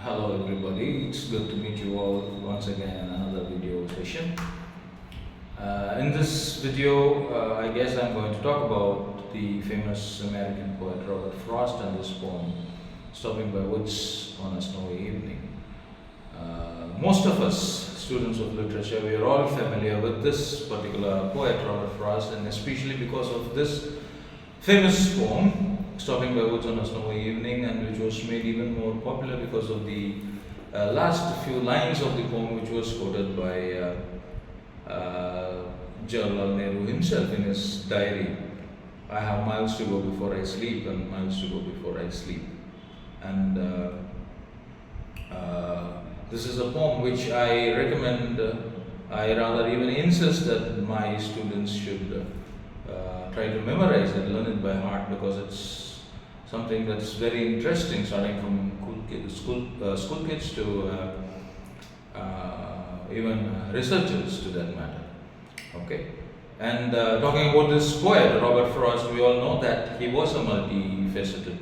Hello everybody, it's good to meet you all once again in another video session. In this video, I guess I'm going to talk about the famous American poet Robert Frost and his poem Stopping by Woods on a Snowy Evening. Most of us, students of literature, we are all familiar with this particular poet Robert Frost, and especially because of this famous poem Stopping by Woods on a Snowy Evening, and which was made even more popular because of the last few lines of the poem, which was quoted by Jawaharlal Nehru himself in his diary. I have miles to go before I sleep, and miles to go before I sleep. And this is a poem which I recommend, I rather even insist that my students should try to memorize it, learn it by heart, because it's something that's very interesting, starting from school kids to even researchers to that matter. Okay, and talking about this poet Robert Frost, we all know that he was a multifaceted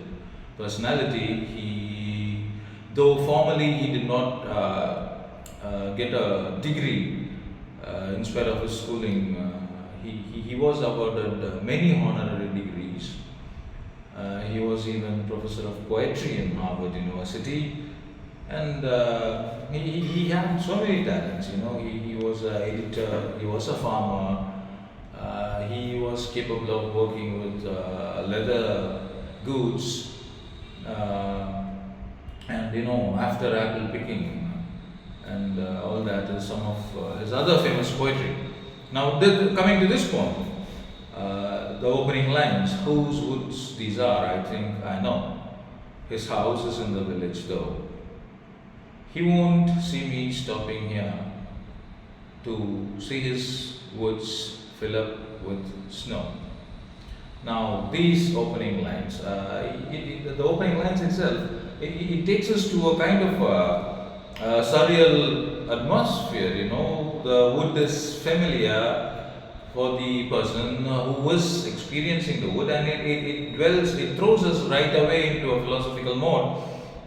personality. Though formally he did not get a degree in spite of his schooling, he was awarded many honorary degrees. He was even professor of poetry in Harvard University, and he had so many talents. He was an editor, he was a farmer, he was capable of working with leather goods, and after apple picking and all that is some of his other famous poetry. Now, coming to this poem, the opening lines, whose woods these are, I think I know. His house is in the village though. He won't see me stopping here to see his woods fill up with snow. Now, these opening lines, the opening lines itself, it takes us to a kind of surreal atmosphere. The wood is familiar for the person who is experiencing the wood, and it throws us right away into a philosophical mode.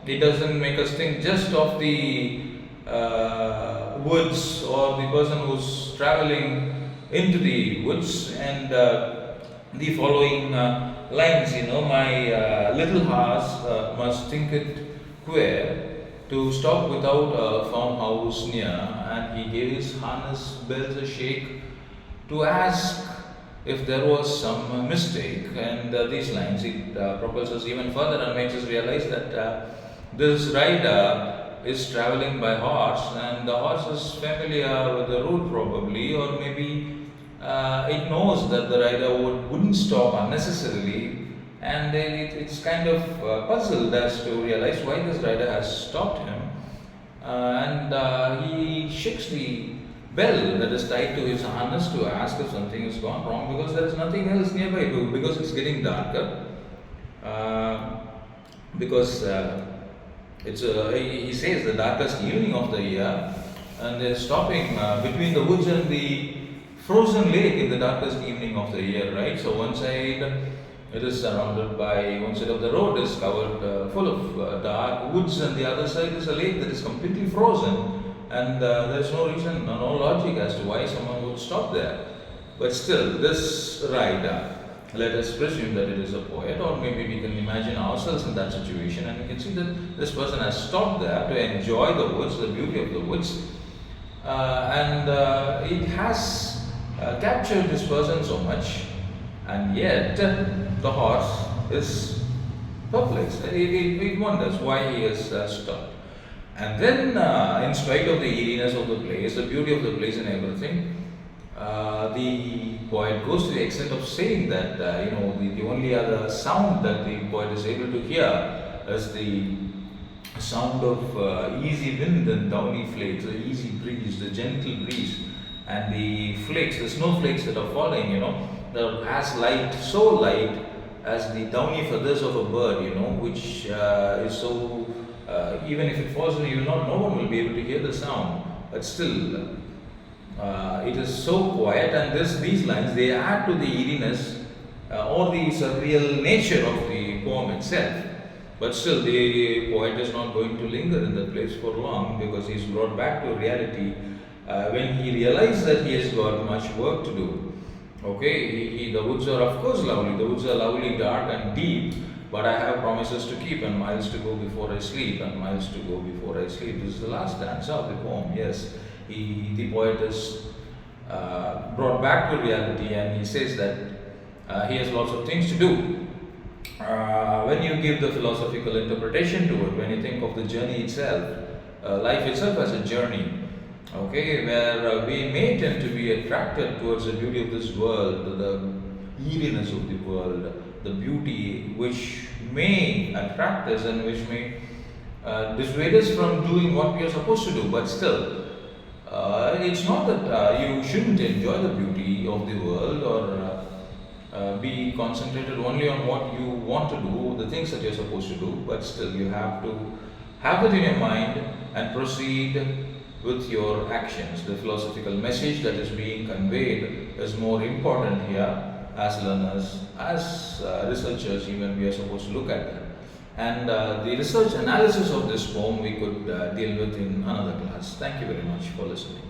It doesn't make us think just of the woods or the person who's traveling into the woods. And the following lines, my little horse must think it queer to stop without a farmhouse near, and he gave his harness bells a shake to ask if there was some mistake. And these lines, it propels us even further and makes us realize that this rider is traveling by horse, and the horse is familiar with the route probably, or maybe it knows that the rider wouldn't stop unnecessarily, and it's kind of puzzled as to realize why this rider has stopped him. And he shakes the bell that is tied to his harness to ask if something has gone wrong, because there is nothing else nearby, because it's getting darker. Because he says the darkest evening of the year, and they're stopping between the woods and the frozen lake in the darkest evening of the year, right? So one side it is surrounded by, one side of the road is covered full of dark woods, and the other side is a lake that is completely frozen. And there's no reason, no logic as to why someone would stop there. But still, this rider, let us presume that it is a poet, or maybe we can imagine ourselves in that situation, and we can see that this person has stopped there to enjoy the woods, the beauty of the woods, and it has captured this person so much, and yet the horse is perplexed. It wonders why he has stopped. And then, in spite of the eeriness of the place, the beauty of the place and everything, the poet goes to the extent of saying that the only other sound that the poet is able to hear is the sound of easy wind and downy flakes, the easy breeze, the gentle breeze, and the flakes, the snowflakes that are falling. They're as light, so light as the downy feathers of a bird, which is so. Even if it falls, no one will be able to hear the sound. But still, it is so quiet, and these lines, they add to the eeriness or the surreal nature of the poem itself. But still, the poet is not going to linger in that place for long because he's brought back to reality when he realized that he has got much work to do. Okay, the woods are of course lovely. The woods are lovely, dark and deep, but I have promises to keep and miles to go before I sleep and miles to go before I sleep. This is the last stanza of the poem. Yes, the poet is brought back to reality and he says that he has lots of things to do. When you give the philosophical interpretation to it, when you think of the journey itself, life itself as a journey, okay, where we may tend to be attracted towards the beauty of this world, the eeriness of the world, the beauty which may attract us and which may dissuade us from doing what we are supposed to do, but still, it's not that you shouldn't enjoy the beauty of the world or be concentrated only on what you want to do, the things that you're supposed to do, but still you have to have that in your mind and proceed with your actions. The philosophical message that is being conveyed is more important here as learners, as researchers, even we are supposed to look at that. And the research analysis of this poem we could deal with in another class. Thank you very much for listening.